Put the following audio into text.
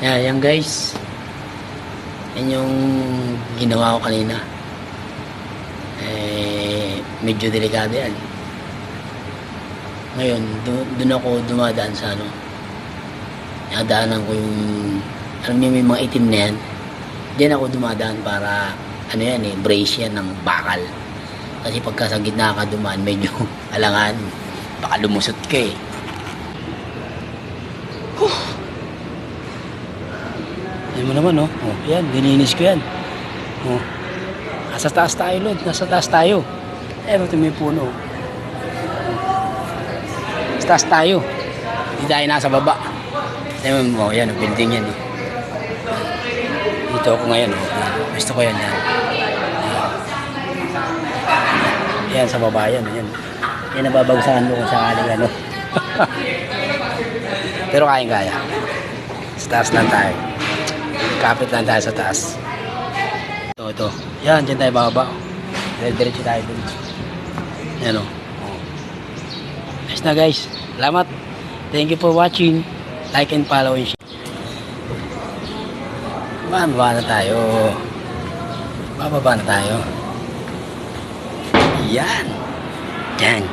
Yan guys. Yan yung ginawa ko kanina. Medyo delikado yan. Ngayon, doon ako dumadaan sa ano. Nadaanan ko yung, alam niyo may mga itim na yan. Diyan ako dumadaan para, ano yan brace yan ng bakal. Kasi pagka sa gitna ka dumaan, medyo alangan. Baka lumusot ka eh. Yan mo naman oh. Yan, dininis ko yan. Nasa taas tayo, Lord. Nasa taas tayo. Ito may puno. Sa taas tayo. Hindi tayo nasa baba. Yan mo, yan, building yan eh. Dito ako ngayon oh. Gusto ko yan. Yan sa baba yan. Yan nababagsakan ko kung sakaling ano. Pero kaya. Sa taas lang tayo. Kapit lang tayo sa taas. Ito. Yan, dyan tayo bababa. Diretso tayo dun. Yan o. Nice na guys. Salamat. Thank you for watching. Like and follow and share. Bababa na tayo. Bababa na tayo. Yan. Dyan.